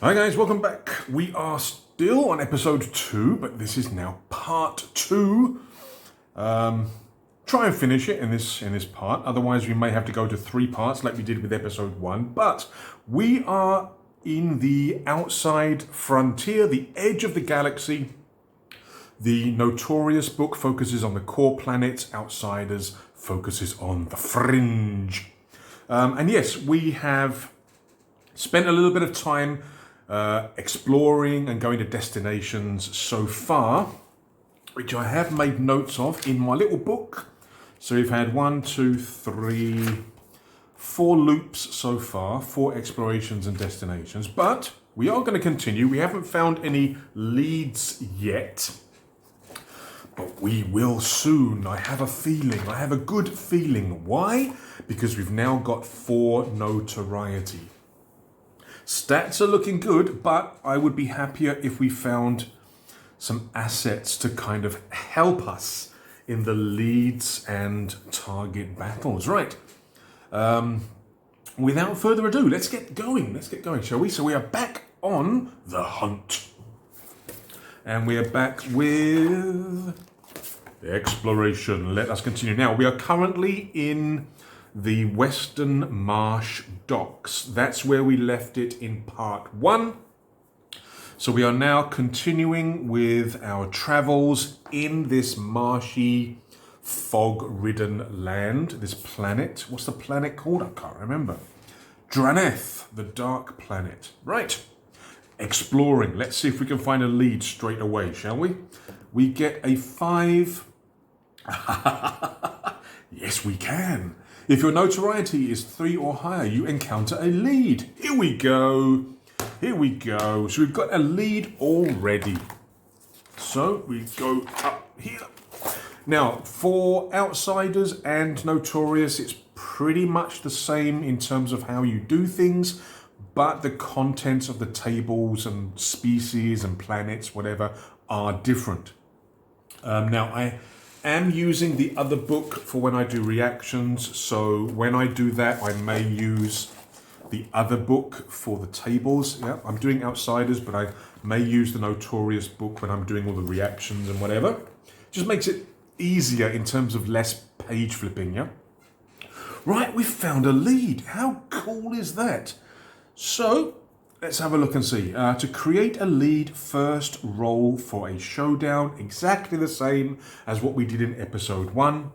Hi guys, welcome back. We are still on episode 2, but this is now part 2. Try and finish it in this part, otherwise we may have to go to 3 parts like we did with episode 1. But we are in the outside frontier, the edge of the galaxy. The Notorious book focuses on the core planets, Outsiders focuses on the fringe. And yes, we have spent a little bit of time exploring and going to destinations so far, which I have made notes of in my little book. So we've had 4 loops so far, 4 explorations and destinations, but we are going to continue. We haven't found any leads yet, but we will soon. I have a feeling, I have a good feeling. Why? Because we've now got 4 notoriety. Stats are looking good, but I would be happier if we found some assets to kind of help us in the leads and target battles. Right. Without further ado, let's get going, shall we? So we are back on the hunt. And we are back with exploration. Let us continue. Now, we are currently in the Western Marsh docks. That's where we left it in part 1. So we are now continuing with our travels in this marshy, fog-ridden land, this planet. What's the planet called? I can't remember. Draneth, the dark planet. Right. Exploring. Let's see if we can find a lead straight away, shall we? We get a 5. Yes, we can. If your notoriety is 3 or higher, you encounter a lead. Here we go. Here we go. So we've got a lead already. So we go up here. Now, for Outsiders and Notorious, it's pretty much the same in terms of how you do things, but the contents of the tables and species and planets, whatever, are different. Now, I am using the other book for when I do reactions, so when I do that, I may use the other book for the tables. Yeah, I'm doing Outsiders, but I may use the Notorious book when I'm doing all the reactions and whatever. Just makes it easier in terms of less page flipping, yeah? Right, we've found a lead. How cool is that? So, let's have a look and see. To create a lead, first roll for a showdown, exactly the same as what we did in episode 1.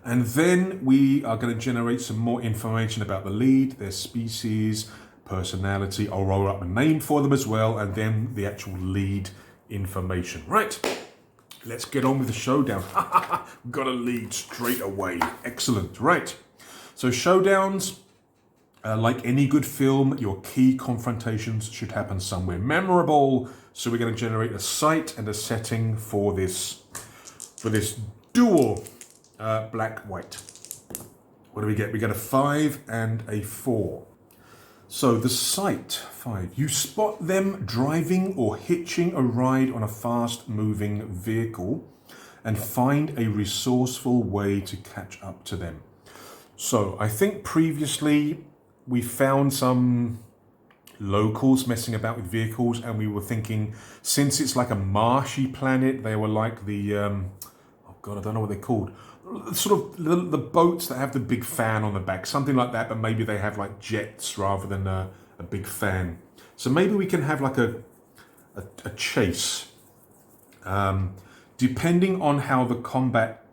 And then we are going to generate some more information about the lead, their species, personality. I'll roll up a name for them as well, and then the actual lead information. Right, let's get on with the showdown. Got a lead straight away. Excellent. Right, so showdowns. Like any good film, your key confrontations should happen somewhere memorable. So we're going to generate a site and a setting for this duel. Black-white. What do we get? We get a 5 and a 4. So the site, 5. You spot them driving or hitching a ride on a fast-moving vehicle and find a resourceful way to catch up to them. So I think previously we found some locals messing about with vehicles, and we were thinking, since it's like a marshy planet, they were like the, oh God, I don't know what they're called. Sort of the boats that have the big fan on the back, something like that, but maybe they have like jets rather than a big fan. So maybe we can have like a chase. Depending on how the combat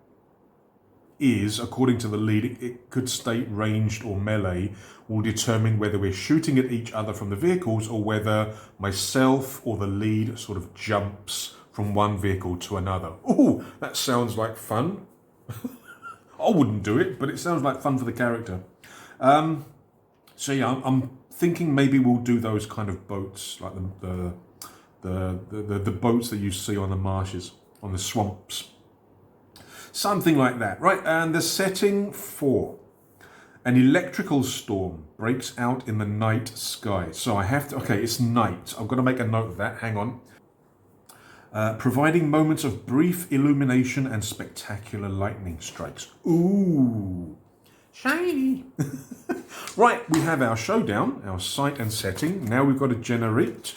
is, according to the lead, it could state ranged or melee, will determine whether we're shooting at each other from the vehicles or whether myself or the lead sort of jumps from one vehicle to another. Ooh, that sounds like fun. I wouldn't do it, but it sounds like fun for the character. So yeah, I'm thinking maybe we'll do those kind of boats, like the boats that you see on the marshes, on the swamps. Something like that, right? And the setting 4. An electrical storm breaks out in the night sky. So I have to, okay, it's night. I've got to make a note of that. Hang on. Providing moments of brief illumination and spectacular lightning strikes. Ooh. Shiny. Right, we have our showdown, our site and setting. Now we've got to generate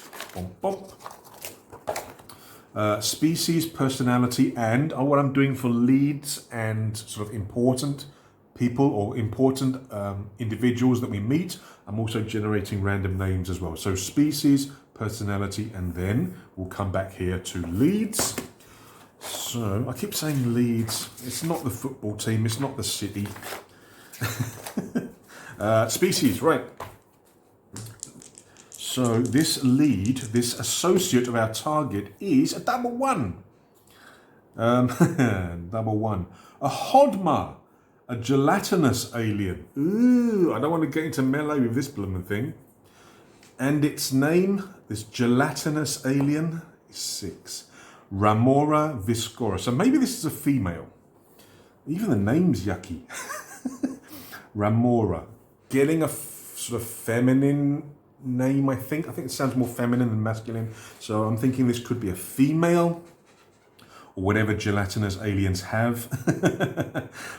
species, personality, and what I'm doing for leads and sort of important people or important individuals that we meet. I'm also generating random names as well. So species, personality, and then we'll come back here to leads. So I keep saying leads. It's not the football team. It's not the city. Species, right. So this lead, this associate of our target is a double one. Double one. A Hodma, a gelatinous alien. Ooh, I don't want to get into melee with this blooming thing. And its name, this gelatinous alien, is 6. Ramora viscora. So maybe this is a female. Even the name's yucky. Ramora. Getting a sort of feminine name, I think. I think it sounds more feminine than masculine. So I'm thinking this could be a female. Or whatever gelatinous aliens have.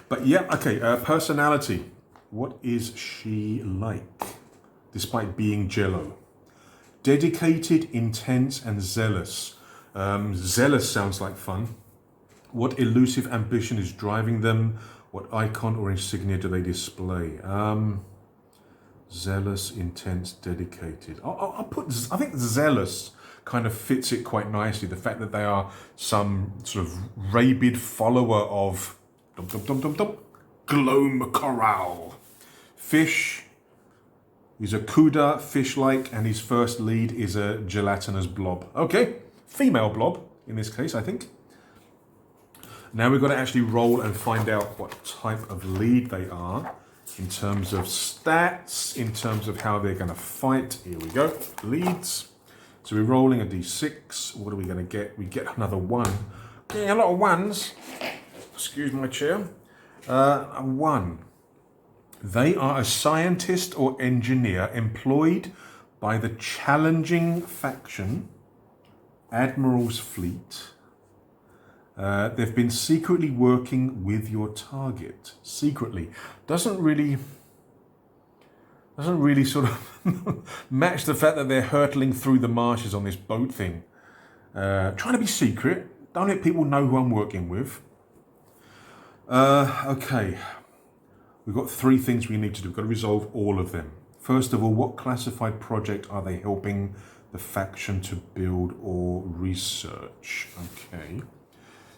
But yeah, okay. Personality. What is she like? Despite being jello. Dedicated, intense, and zealous. Zealous sounds like fun. What elusive ambition is driving them? What icon or insignia do they display? Zealous, intense, dedicated. I'll put, I think zealous kind of fits it quite nicely. The fact that they are some sort of rabid follower of Glome Corral. Fish. He's a Cuda, fish-like, and his first lead is a gelatinous blob. Okay, female blob in this case, I think. Now we've got to actually roll and find out what type of lead they are in terms of stats, in terms of how they're going to fight. Here we go, leads. So we're rolling a d6. What are we going to get? We get another 1. Yeah, a lot of 1s. Excuse my chair. A 1. They are a scientist or engineer employed by the challenging faction, Admiral's Fleet. They've been secretly working with your target. Secretly. Doesn't really sort of match the fact that they're hurtling through the marshes on this boat thing. Trying to be secret. Don't let people know who I'm working with. Okay. We've got 3 things we need to do. We've got to resolve all of them. First of all, what classified project are they helping the faction to build or research? Okay.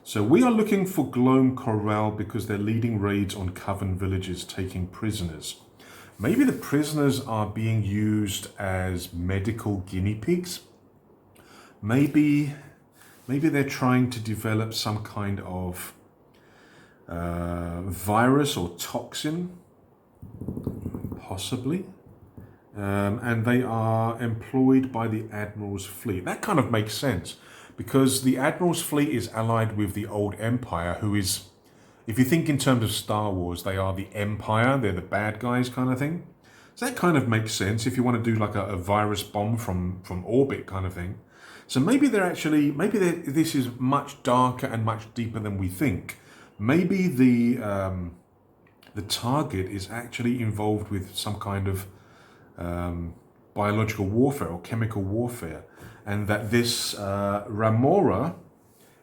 So we are looking for Glome Corral because they're leading raids on Coven villages, taking prisoners. Maybe the prisoners are being used as medical guinea pigs. Maybe they're trying to develop some kind of virus or toxin, possibly. And they are employed by the Admiral's Fleet. That kind of makes sense because the Admiral's Fleet is allied with the old Empire, who is, if you think in terms of Star Wars, they are the Empire, they're the bad guys kind of thing. So that kind of makes sense if you want to do like a virus bomb from orbit kind of thing. So maybe this is much darker and much deeper than we think. Maybe the target is actually involved with some kind of biological warfare or chemical warfare, and that this Ramora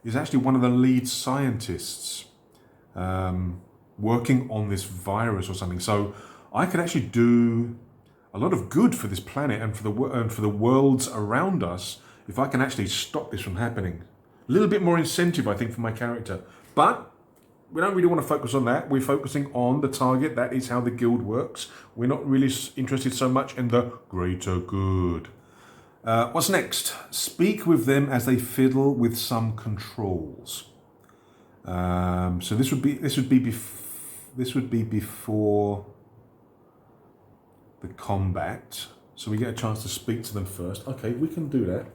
is actually one of the lead scientists working on this virus or something. So I could actually do a lot of good for this planet and for the worlds around us if I can actually stop this from happening. A little bit more incentive, I think, for my character, but we don't really want to focus on that. We're focusing on the target. That is how the guild works. We're not really interested so much in the greater good. What's next? Speak with them as they fiddle with some controls. So this would be before the combat. So we get a chance to speak to them first. Okay, we can do that.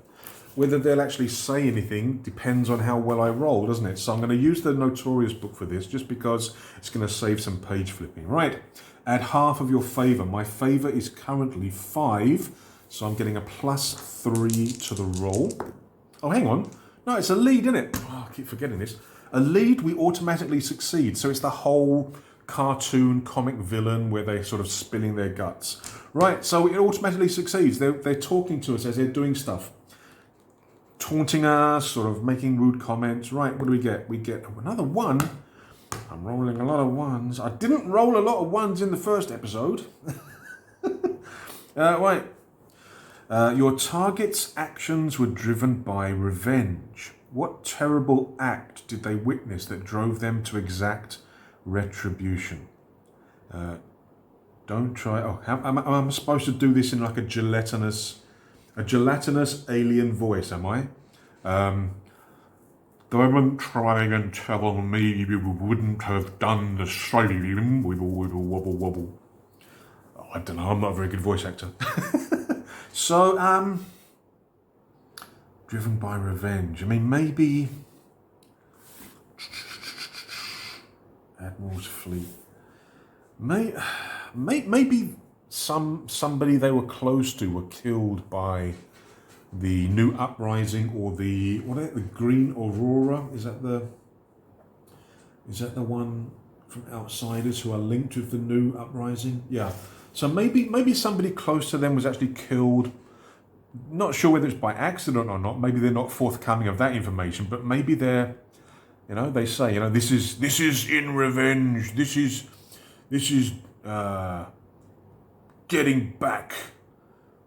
Whether they'll actually say anything depends on how well I roll, doesn't it? So I'm going to use the Notorious book for this, just because it's going to save some page flipping. Right, add half of your favour. My favour is currently 5, so I'm getting a +3 to the roll. Oh, hang on. No, it's a lead, isn't it? Oh, I keep forgetting this. A lead, we automatically succeed. So it's the whole cartoon comic villain where they're sort of spilling their guts. Right, so it automatically succeeds. They're talking to us as they're doing stuff. Taunting us, sort of making rude comments. Right, what do we get? We get another 1. I'm rolling a lot of 1s. I didn't roll a lot of 1s in the first episode. Right. Your target's actions were driven by revenge. What terrible act did they witness that drove them to exact retribution? Don't try. Oh, am I supposed to do this in like a gelatinous alien voice? Am I? Don't try and tell me you wouldn't have done the same. Wibble, wibble, wobble, wobble. Oh, I don't know. I'm not a very good voice actor. So, driven by revenge. I mean, maybe Admiral's fleet. Maybe somebody they were close to were killed by the new uprising or the Green Aurora. Is that the one from Outsiders who are linked with the new uprising? Yeah. So maybe somebody close to them was actually killed. Not sure whether it's by accident or not. Maybe they're not forthcoming of that information, but maybe they're, they say, this is in revenge. This is getting back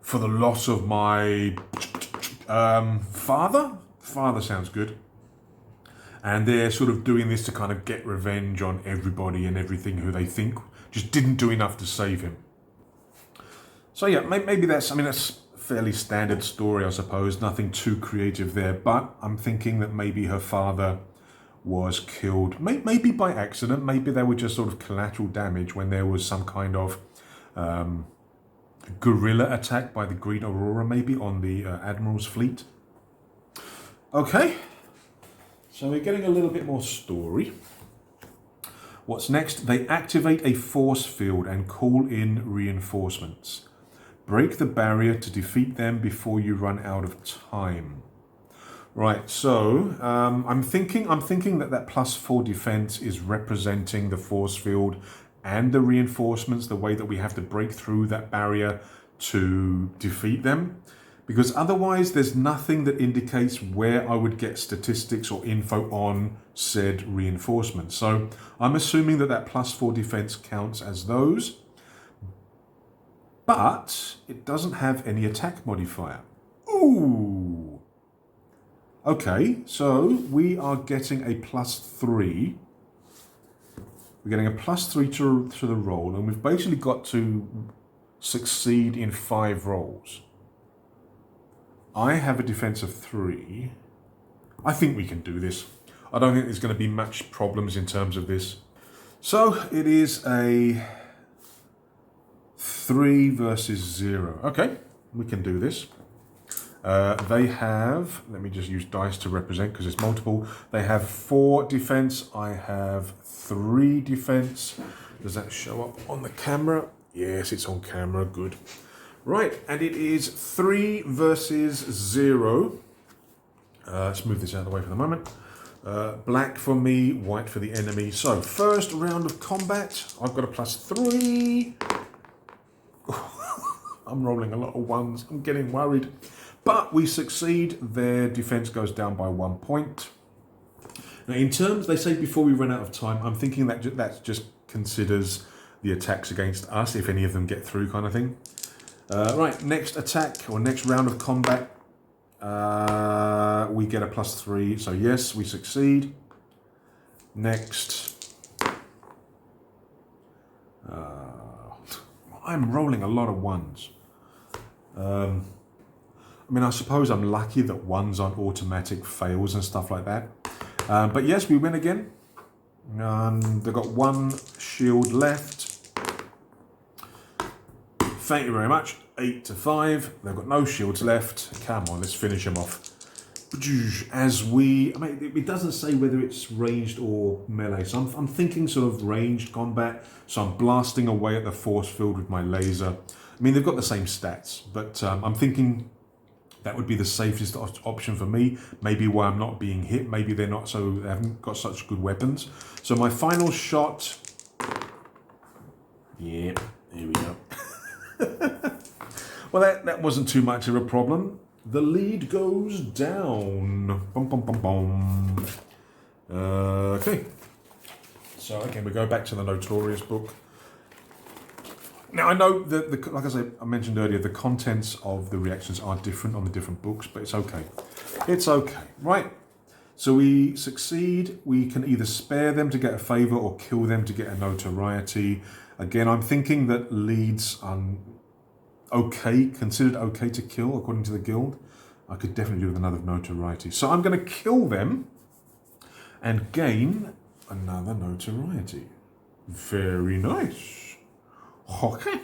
for the loss of my father. Father sounds good. And they're sort of doing this to kind of get revenge on everybody and everything who they think just didn't do enough to save him. So yeah, maybe that's a fairly standard story, I suppose. Nothing too creative there. But I'm thinking that maybe her father was killed, maybe by accident. Maybe they were just sort of collateral damage when there was some kind of guerrilla attack by the Green Aurora, maybe on the Admiral's fleet. Okay, so we're getting a little bit more story. What's next? They activate a force field and call in reinforcements. Break the barrier to defeat them before you run out of time. Right, so I'm thinking that +4 defense is representing the force field and the reinforcements, the way that we have to break through that barrier to defeat them. Because otherwise there's nothing that indicates where I would get statistics or info on said reinforcements. So I'm assuming that +4 defense counts as those. But it doesn't have any attack modifier. Ooh. Okay, so we are getting a +3. We're getting a +3 to the roll, and we've basically got to succeed in 5 rolls. I have a defense of 3. I think we can do this. I don't think there's going to be much problems in terms of this. So it is a 3 versus 0. Okay, we can do this. They have, let me just use dice to represent because it's multiple. They have 4 defense. I have 3 defense. Does that show up on the camera? Yes, it's on camera. Good. Right, and it is 3 versus 0. Let's move this out of the way for the moment. Black for me, white for the enemy. So, first round of combat. I've got a +3. I'm rolling a lot of 1s. I'm getting worried. But we succeed. Their defense goes down by 1 point. Now, in terms, they say before we run out of time, I'm thinking that just considers the attacks against us, if any of them get through, kind of thing. Right, next attack, or next round of combat, we get a +3. So, yes, we succeed. Next. I'm rolling a lot of 1s. I mean, I suppose I'm lucky that 1s aren't automatic fails and stuff like that. But yes, we win again. They've got 1 shield left. Thank you very much. 8 to 5. They've got no shields left. Come on, let's finish them off. It doesn't say whether it's ranged or melee. So I'm thinking sort of ranged combat. So I'm blasting away at the force field with my laser. I mean, they've got the same stats, but I'm thinking that would be the safest option for me. Maybe why I'm not being hit. Maybe they haven't got such good weapons. So my final shot Yeah, here we go. Well, that wasn't too much of a problem. The lead goes down. Bum, bum, bum, bum. Okay. So again, we go back to the Notorious book. Now I know that, like I mentioned earlier, the contents of the reactions are different on the different books, but it's okay. It's okay, right? So we succeed. We can either spare them to get a favour or kill them to get a notoriety. Again, I'm thinking that leads are okay, considered okay to kill according to the guild. I could definitely do with another notoriety. So I'm going to kill them and gain another notoriety. Very nice. Okay.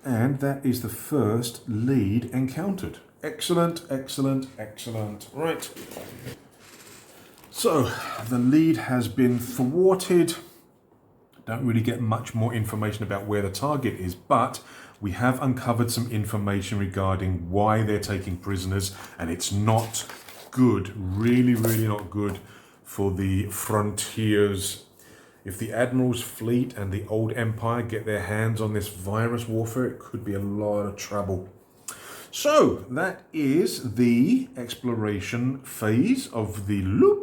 And that is the first lead encountered. Excellent, excellent, excellent. Right. So the lead has been thwarted. Don't really get much more information about where the target is, but we have uncovered some information regarding why they're taking prisoners, and it's not good, really, really not good for the frontiers. If the Admiral's fleet and the Old Empire get their hands on this virus warfare, it could be a lot of trouble. So that is the exploration phase of the loop.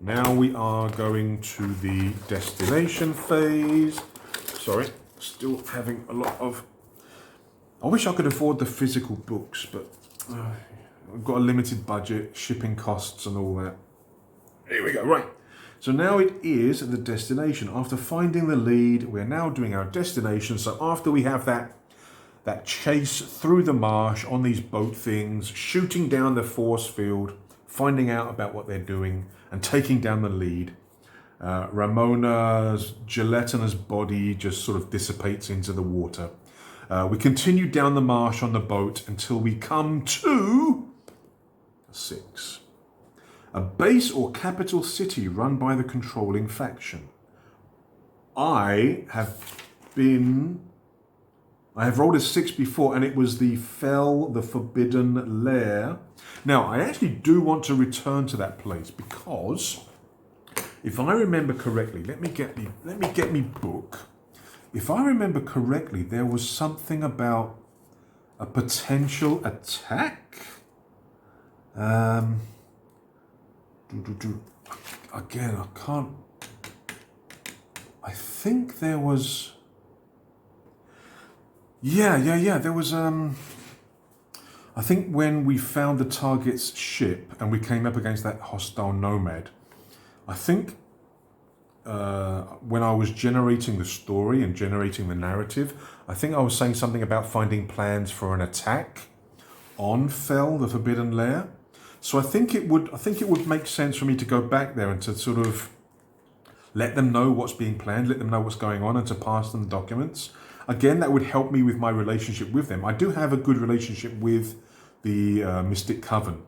Now we are going to the destination phase. Sorry, still having a lot of... I wish I could afford the physical books, but I've got a limited budget, shipping costs and all that. Here we go, right. So now it is the destination. After finding the lead, we're now doing our destination. So after we have that chase through the marsh on these boat things, shooting down the force field, finding out about what they're doing, and taking down the lead, Ramona's gelatinous body just sort of dissipates into the water. We continue down the marsh on the boat until we come to 6. A base or capital city run by the controlling faction. I have rolled a 6 before, and it was the Forbidden Lair. Now, I actually do want to return to that place because, if I remember correctly, let me get me book. If I remember correctly, there was something about a potential attack. Again, I can't. I think there was. Yeah. There was, I think when we found the target's ship and we came up against that hostile nomad, I think when I was generating the story and generating the narrative, I think I was saying something about finding plans for an attack on Fel, the Forbidden Lair. So I think it would make sense for me to go back there and to sort of let them know what's being planned, let them know what's going on, and to pass them the documents. Again, that would help me with my relationship with them. I do have a good relationship with the Mystic Coven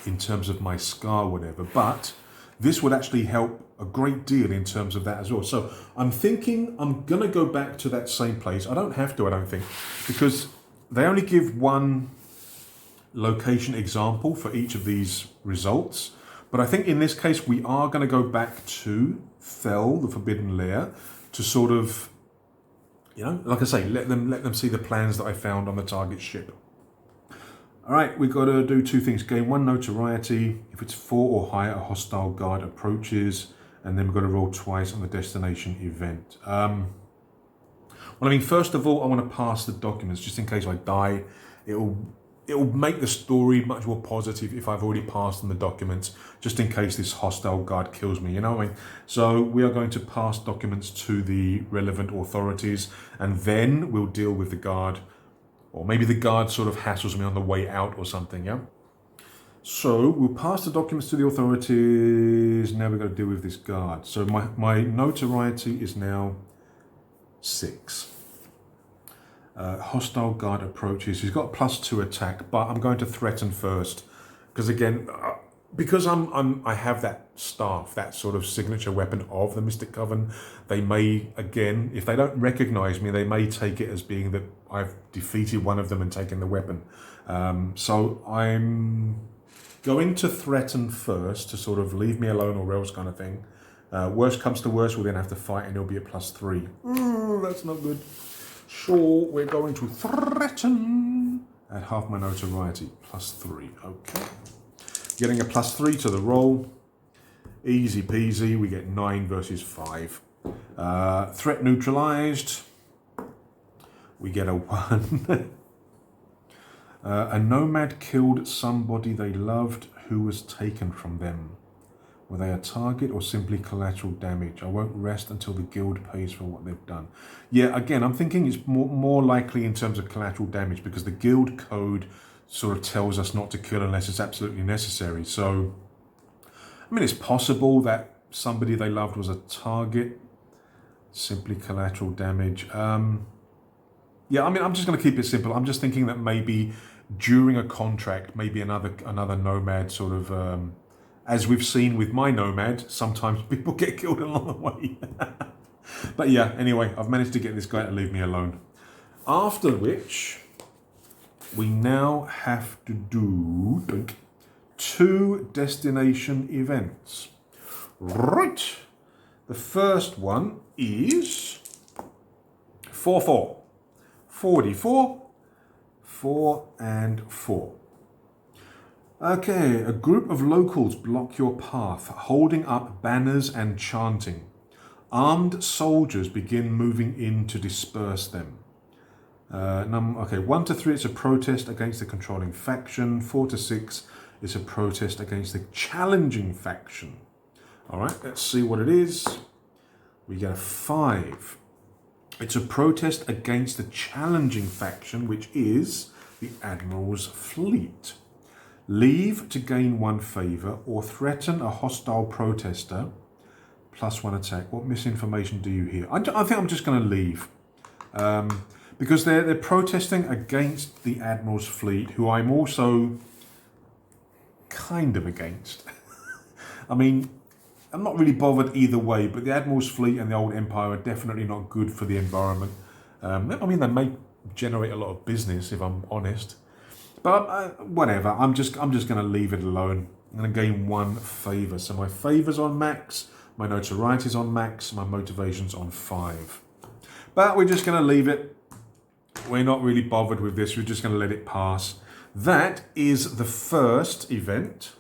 in terms of my scar, whatever, but this would actually help a great deal in terms of that as well. So I'm thinking I'm going to go back to that same place. I don't have to, I don't think, because they only give one location example for each of these results. But I think in this case, we are going to go back to Fel, the Forbidden Lair, to sort of, you know, like I say, let them see the plans that I found on the target ship. All right, we've got to do 2 things. Gain 1 notoriety. If it's 4 or higher, a hostile guard approaches. And then we've got to roll twice on the destination event. Well, I mean, first of all, I want to pass the documents just in case I die. It'll make the story much more positive if I've already passed on the documents, just in case this hostile guard kills me, you know what I mean? So we are going to pass documents to the relevant authorities, and then we'll deal with the guard. Or maybe the guard sort of hassles me on the way out or something, yeah? So we'll pass the documents to the authorities. Now we've got to deal with this guard. So my notoriety is now 6. Hostile guard approaches. He's got +2 attack, but I'm going to threaten first. Because again, because I have that staff, that sort of signature weapon of the Mystic Coven, they may, again, if they don't recognize me, they may take it as being that I've defeated one of them and taken the weapon. So I'm going to threaten first to sort of leave me alone or else kind of thing. Worst comes to worst, we'll then have to fight and it'll be at +3. That's not good. Sure, we're going to threaten at half my notoriety. +3, okay. Getting a +3 to the roll. Easy peasy, we get 9 versus 5. Threat neutralized. We get a 1. A nomad killed somebody they loved who was taken from them. Were they a target or simply collateral damage? I won't rest until the guild pays for what they've done. Yeah, again, I'm thinking it's more likely in terms of collateral damage because the guild code sort of tells us not to kill unless it's absolutely necessary. So, I mean, it's possible that somebody they loved was a target. Simply collateral damage. Yeah, I mean, I'm just going to keep it simple. I'm just thinking that maybe during a contract, maybe another nomad sort of... as we've seen with my nomad, sometimes people get killed along the way. But yeah, anyway, I've managed to get this guy to leave me alone. After which, we now have to do 2 destination events. Right. The first one is 4-4. 4d4, 4 and 4. Okay, a group of locals block your path, holding up banners and chanting. Armed soldiers begin moving in to disperse them. Okay, 1 to 3, it's a protest against the controlling faction. 4 to 6, it's a protest against the challenging faction. All right, let's see what it is. We get a 5. It's a protest against the challenging faction, which is the Admiral's fleet. Leave to gain 1 favour or threaten a hostile protester +1 attack. What misinformation do you hear? I think I'm just going to leave because they're protesting against the Admiral's fleet, who I'm also kind of against. I mean, I'm not really bothered either way, but the Admiral's fleet and the old Empire are definitely not good for the environment. I mean, they may generate a lot of business if I'm honest. But whatever, I'm just going to leave it alone. I'm going to gain 1 favour. So my favour's on max, my notoriety's on max, my motivation's on 5. But we're just going to leave it. We're not really bothered with this. We're just going to let it pass. That is the first event.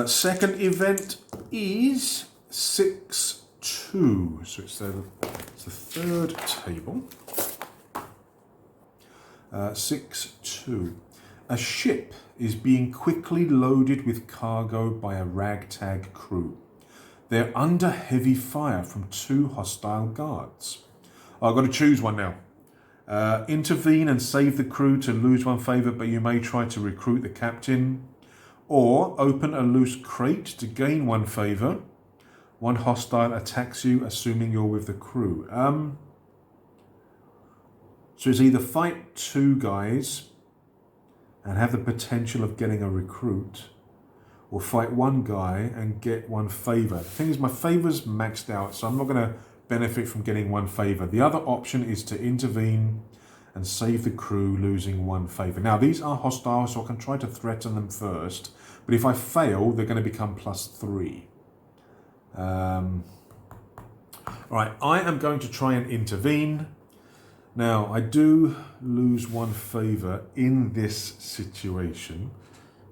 Second event is 6-2. So it's the third table. 6-2. A ship is being quickly loaded with cargo by a ragtag crew. They're under heavy fire from 2 hostile guards. I've got to choose one now. Intervene and save the crew to lose 1 favour, but you may try to recruit the captain. Or open a loose crate to gain 1 favour. 1 hostile attacks you, assuming you're with the crew. So it's either fight 2 guys and have the potential of getting a recruit, or fight 1 guy and get 1 favour. The thing is, my favour's maxed out, so I'm not going to benefit from getting 1 favour. The other option is to intervene and save the crew, losing 1 favour. Now, these are hostile, so I can try to threaten them first, but if I fail, they're going to become +3. Alright, I am going to try and intervene. Now, I do lose 1 favour in this situation.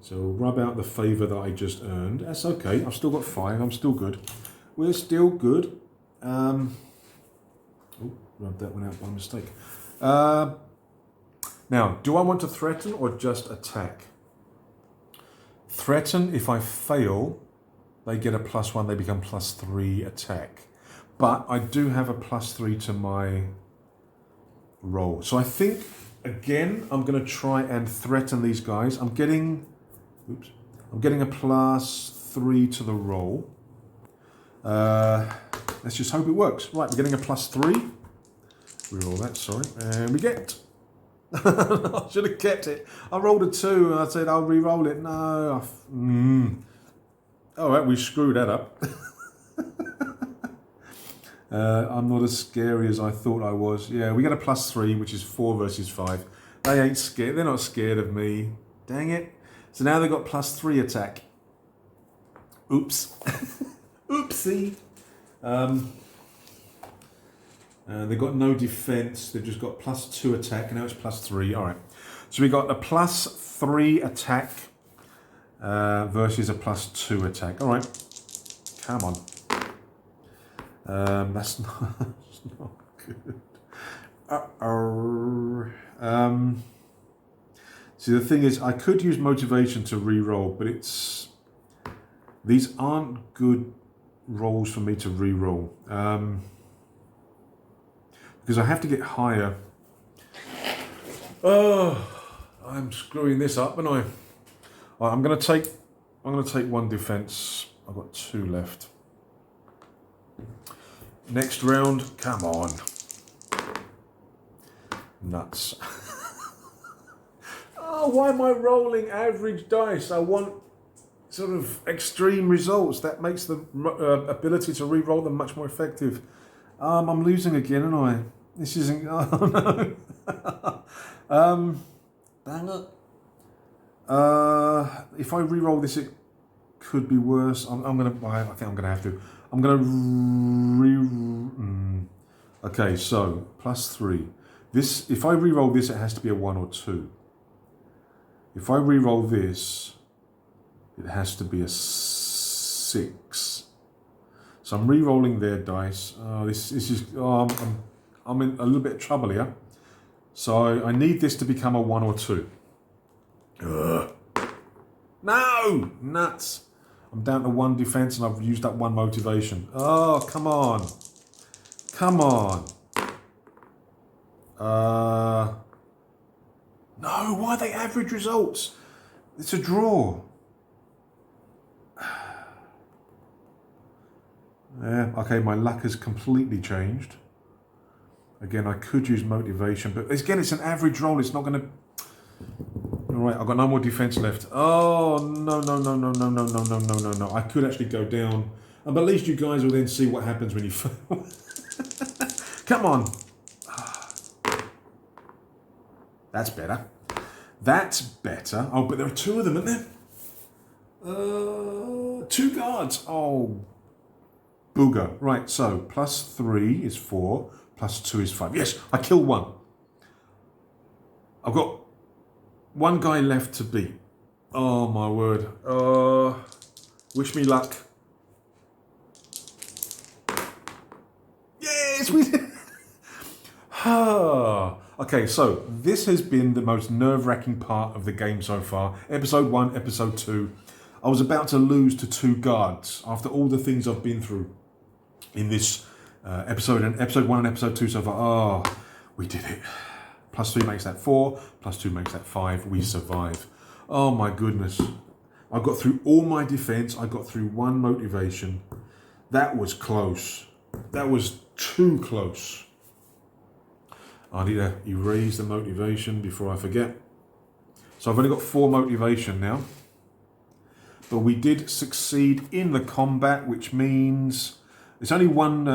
So rub out the favour that I just earned. That's okay. I've still got 5. I'm still good. We're still good. Oh, rubbed that one out by mistake. Now, do I want to threaten or just attack? Threaten, if I fail, they get a +1. They become +3 attack. But I do have a +3 to my roll. So I think, again, I'm going to try and threaten these guys. I'm getting a +3 to the roll. Let's just hope it works. Right, we're getting a +3. Reroll that, sorry. And we get... I should have kept it. I rolled a 2 and I said I'll re-roll it. No. All right, we screwed that up. I'm not as scary as I thought I was. Yeah, we got a +3, which is 4 versus 5. They ain't scared. They're not scared of me. Dang it. So now they've got +3 attack. Oops. Oopsie. They've got no defense. They've just got +2 attack, and now it's +3. All right. So we got a +3 attack versus a +2 attack. All right. Come on. That's not good. See, the thing is, I could use motivation to re-roll, but these aren't good rolls for me to re-roll. Because I have to get higher. Oh, I'm screwing this up, aren't I? Right, I'm gonna take 1 defense. I've got 2 left. Next round, come on. Nuts. Oh, why am I rolling average dice? I want sort of extreme results. That makes the ability to re-roll them much more effective. I'm losing again, aren't I? This isn't... Oh, no. Dang it. If I re-roll this, it could be worse. I think I'm going to have to. I'm going to Okay, so +3. This, if I re-roll this, it has to be a 1 or 2. If I re-roll this, it has to be a 6. So I'm re-rolling their dice. Oh, this is. Oh, I'm in a little bit of trouble here. So I need this to become a 1 or 2. Ugh. No, nuts. I'm down to 1 defense and I've used up 1 motivation. Oh, come on. Come on. No, why are they average results? It's a draw. Yeah, okay, my luck has completely changed. Again, I could use motivation, but again, it's an average roll. It's not going to... All right, I've got no more defense left. Oh, no. I could actually go down. But at least you guys will then see what happens when you fail. Come on. That's better. That's better. Oh, but there are 2 of them, isn't there? 2 guards. Oh, booger. Right, so +3 is 4, +2 is 5. Yes, I killed 1. I've got 1 guy left to beat. Oh, my word. Wish me luck. Yes, we did. Okay, so this has been the most nerve-wracking part of the game so far. Episode 1, Episode 2. I was about to lose to 2 guards after all the things I've been through in this episode. And Episode 1 and Episode 2 so far. Oh, we did it. +3 makes that 4, +2 makes that 5. We survive. Oh my goodness. I got through all my defense. I got through 1 motivation. That was close. That was too close. I need to erase the motivation before I forget. So I've only got 4 motivation now. But we did succeed in the combat, which means it's only 1...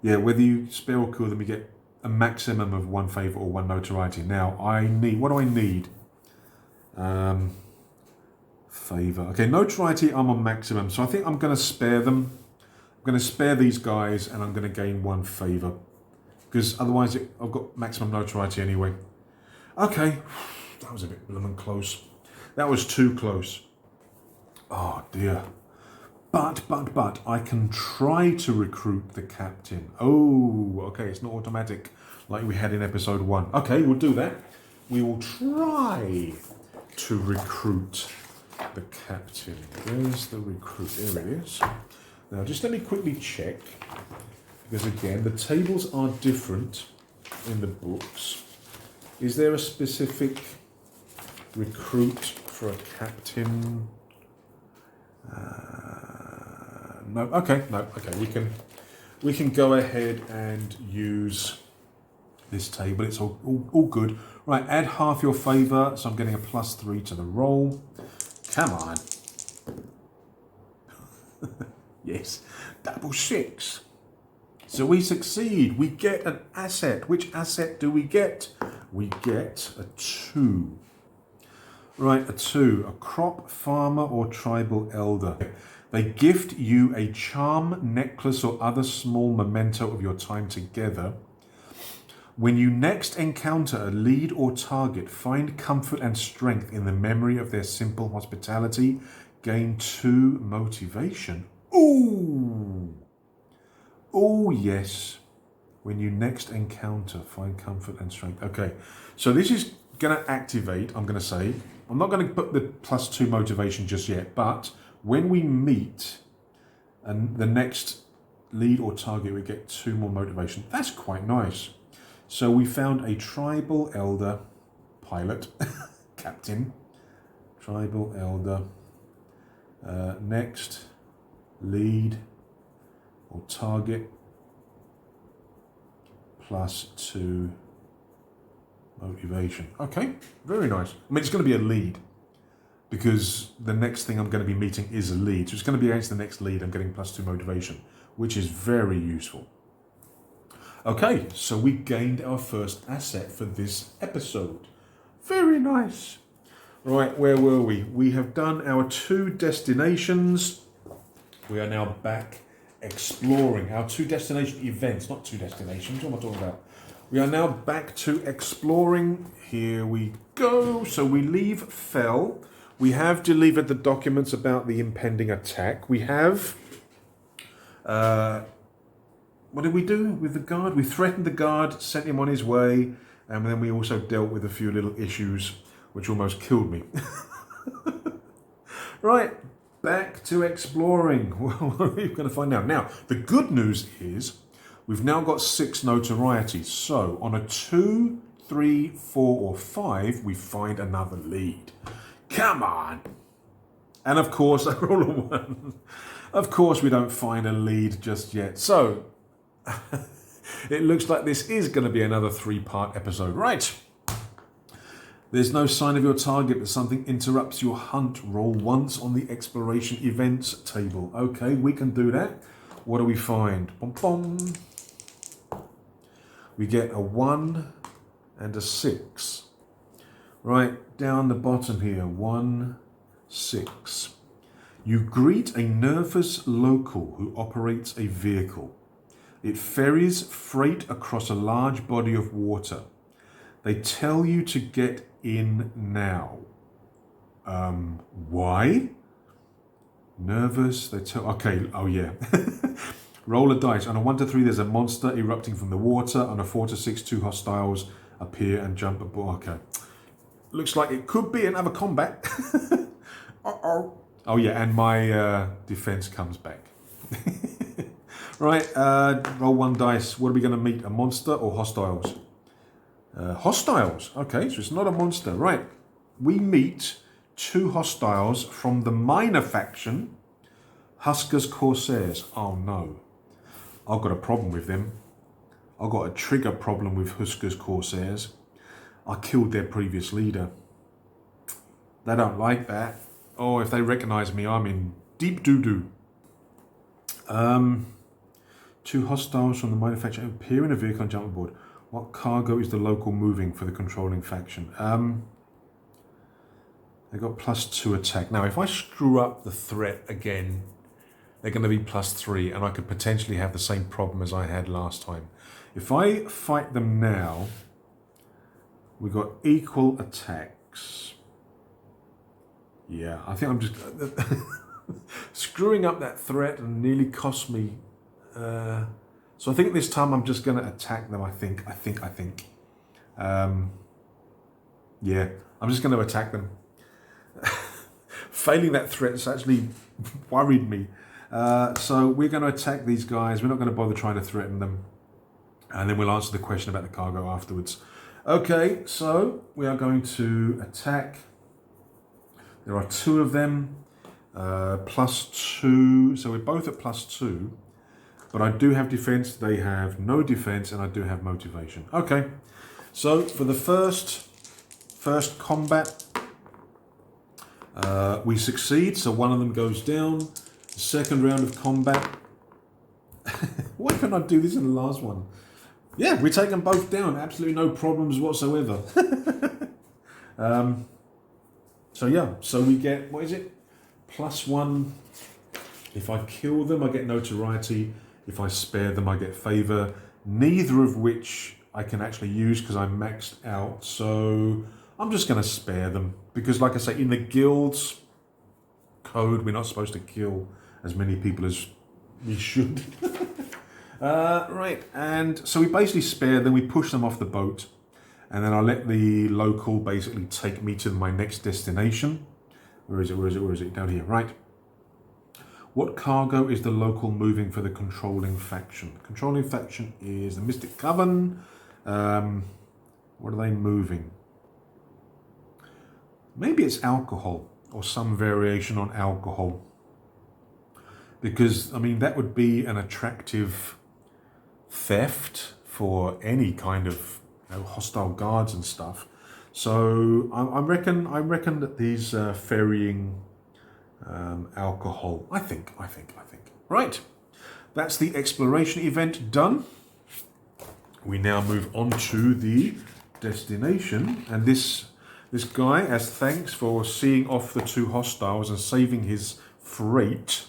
whether you spare or kill them, you get a maximum of 1 favour or 1 notoriety. Now, I need... What do I need? Favour. Okay, notoriety, I'm on maximum. So I think I'm going to spare them. I'm going to spare these guys and I'm going to gain 1 favour. Because otherwise I've got maximum notoriety anyway. Okay, that was a bit blooming close. That was too close. Oh dear. But I can try to recruit the captain. Oh, okay, it's not automatic like we had in Episode 1. Okay, we'll do that. We will try to recruit the captain. Where's the recruit? There it is. Now just let me quickly check. Because again, the tables are different in the books. Is there a specific recruit for a captain? No. Okay. We can go ahead and use this table. It's all good. Right. Add half your favour. So I'm getting a +3 to the roll. Come on. Yes. Double 6. So we succeed. We get an asset. Which asset do we get? We get a 2. Right, a 2. A crop farmer or tribal elder. They gift you a charm, necklace, or other small memento of your time together. When you next encounter a lead or target, find comfort and strength in the memory of their simple hospitality. Gain 2 motivation. Ooh! Oh, yes. When you next encounter, find comfort and strength. Okay, so this is going to activate, I'm going to say. I'm not going to put the +2 motivation just yet, but when we meet and the next lead or target, we get 2 more motivation. That's quite nice. So we found a tribal elder pilot, captain, tribal elder, next lead or target, +2 motivation. Okay, very nice. I mean, it's going to be a lead because the next thing I'm going to be meeting is a lead. So it's going to be against the next lead. I'm getting +2 motivation, which is very useful. Okay, so we gained our first asset for this episode. Very nice. Right, where were we? We have done our 2 destinations. We are now back exploring our 2 destination events, not 2 destinations. What am I talking about? We are now back to exploring. Here we go. So we leave Fell. We have delivered the documents about the impending attack. We have... what did we do with the guard? We threatened the guard, sent him on his way, and then we also dealt with a few little issues which almost killed me. Right, back to exploring. What are we going to find out? Now, the good news is we've now got 6 notorieties. So on a 2, 3, 4, or 5, we find another lead. Come on. And of course, I roll a 1. Of course, we don't find a lead just yet. So it looks like this is going to be another 3-part episode. Right. There's no sign of your target, but something interrupts your hunt. Roll once on the exploration events table. Okay, we can do that. What do we find? Bom, bom. We get a 1 and a 6. Right, down the bottom here. 1, 6. You greet a nervous local who operates a vehicle. It ferries freight across a large body of water. They tell you to get in now. Why? Nervous, they tell... Okay, oh yeah. Roll a dice. On a 1 to 3, there's a monster erupting from the water. On a 4 to 6, 2 hostiles appear and jump aboard. Okay. Looks like it could be another combat. Uh-oh. Oh yeah, and my defense comes back. Right, roll 1 dice. What are we going to meet? A monster or hostiles? Hostiles. Okay, so it's not a monster. Right, we meet 2 hostiles from the minor faction, Huskers Corsairs. Oh no, I've got a problem with them. I've got a trigger problem with Huskers Corsairs. I killed their previous leader. They don't like that. Oh, if they recognise me, I'm in deep doo-doo. 2 hostiles from the minor faction appear in a vehicle and jump aboard. What cargo is the local moving for the controlling faction? They got +2 attack. Now, if I screw up the threat again, they're going to be +3, and I could potentially have the same problem as I had last time. If I fight them now, we got equal attacks. Yeah, I think I'm just screwing up that threat and nearly cost me. So I think this time I'm just going to attack them. I think. Yeah, I'm just going to attack them. Failing that threat has actually worried me. So we're going to attack these guys. We're not going to bother trying to threaten them. And then we'll answer the question about the cargo afterwards. Okay, so we are going to attack. There are 2 of them. +2. So we're both at +2. But I do have defense. They have no defense. And I do have motivation. Okay. So for the first combat, we succeed. So one of them goes down. Second round of combat. Why couldn't I do this in the last one? Yeah, we take them both down. Absolutely no problems whatsoever. So yeah, so we get, what is it? +1 If I kill them, I get notoriety. If I spare them, I get favour. Neither of which I can actually use because I'm maxed out. So I'm just going to spare them. Because like I say, in the guild's code, we're not supposed to kill as many people as we should. Right, and so we basically spare them. We push them off the boat. And then I let the local basically take me to my next destination. Where is it? Down here, right. What cargo is the local moving for the controlling faction? Controlling faction is the Mystic Coven. What are they moving? Maybe it's alcohol or some variation on alcohol. Because, I mean, that would be an attractive theft for any kind of hostile guards and stuff. So I reckon that these ferrying alcohol. I think. Right, that's the exploration event done. We now move on to the destination, and this guy, as thanks for seeing off the two hostiles and saving his freight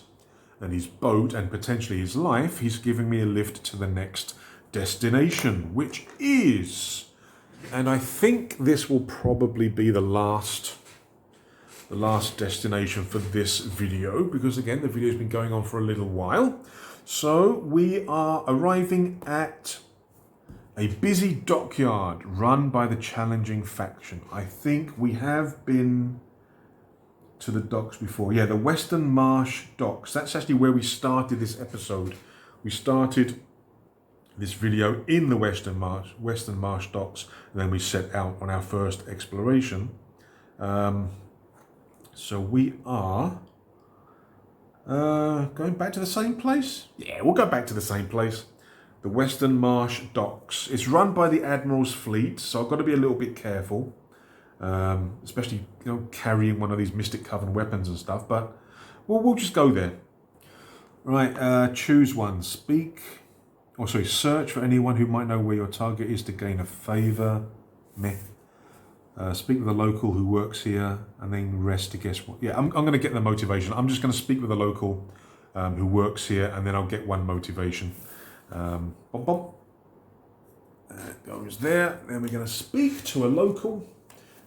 and his boat and potentially his life, he's giving me a lift to the next destination, which is, and I think this will probably be the last destination for this video, because again the video's been going on for a little while. So we are arriving at a busy dockyard run by the challenging faction. I think we have been to the docks before. Yeah, the Western Marsh docks. That's actually where we started this episode. We started this video in the Western Marsh docks, and then we set out on our first exploration. So we are going back to the same place? Yeah, we'll go back to the same place. The Western Marsh docks. It's run by the Admiral's fleet, so I've got to be a little bit careful. Especially, carrying one of these Mystic Coven weapons and stuff, but we'll just go there. Right, choose one. Search for anyone who might know where your target is to gain a favour. Meh. Speak with a local who works here, and then rest to guess what. Yeah, I'm going to get the motivation. I'm just going to speak with a local who works here, and then I'll get one motivation. That goes there. Then we're going to speak to a local,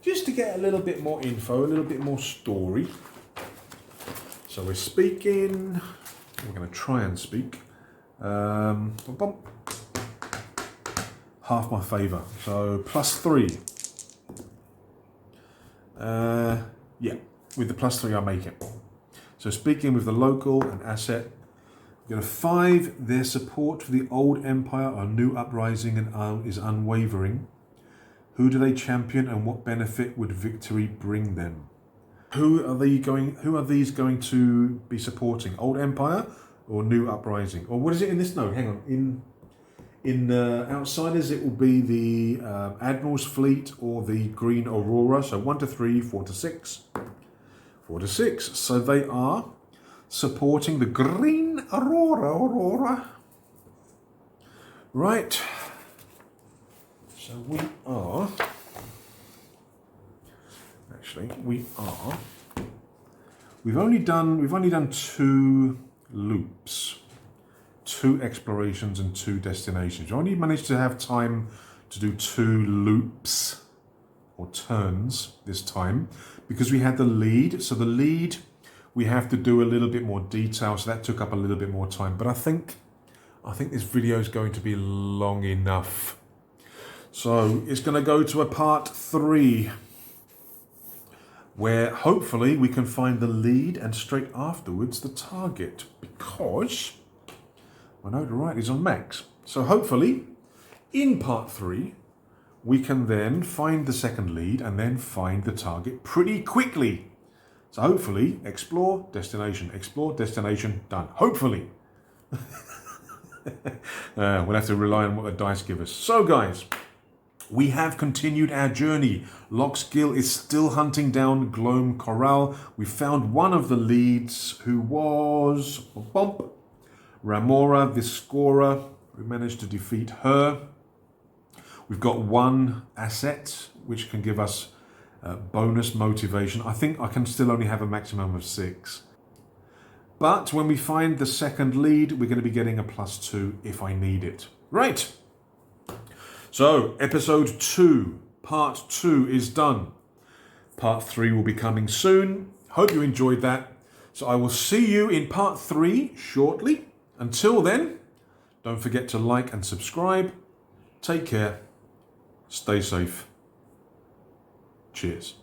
just to get a little bit more info, a little bit more story. So we're speaking. We're going to try and speak. Half my favour, so +3. Yeah, with the +3 I make it. So speaking with the local, an asset. We're going to 5. Their support for the old empire or new uprising is unwavering. Who do they champion, and what benefit would victory bring them? Who are these going to be supporting? Old empire or new uprising? Or what is it in this note? Hang on. In outsiders, it will be the Admiral's fleet or the Green Aurora. So 1 to 3, 4 to 6. 4 to 6. So they are supporting the Green Aurora. Right. So we've only done 2 loops. 2 explorations and 2 destinations. You only managed to have time to do 2 loops or turns this time because we had the lead. So the lead, we have to do a little bit more detail. So that took up a little bit more time. But I think this video is going to be long enough. So it's going to go to a part 3 where hopefully we can find the lead and straight afterwards the target, because my notoriety is on max. So hopefully, in part 3, we can then find the second lead and then find the target pretty quickly. So hopefully, explore, destination, done. Hopefully. We'll have to rely on what the dice give us. So guys, we have continued our journey. Lochs Gil is still hunting down Glome Corral. We found one of the leads, who was Ramora Viscora. We managed to defeat her. We've got 1 asset, which can give us bonus motivation. I think I can still only have a maximum of 6. But when we find the second lead, we're going to be getting a +2 if I need it. Right. So, episode 2, part 2 is done. Part 3 will be coming soon. Hope you enjoyed that. So I will see you in part 3 shortly. Until then, don't forget to like and subscribe. Take care. Stay safe. Cheers.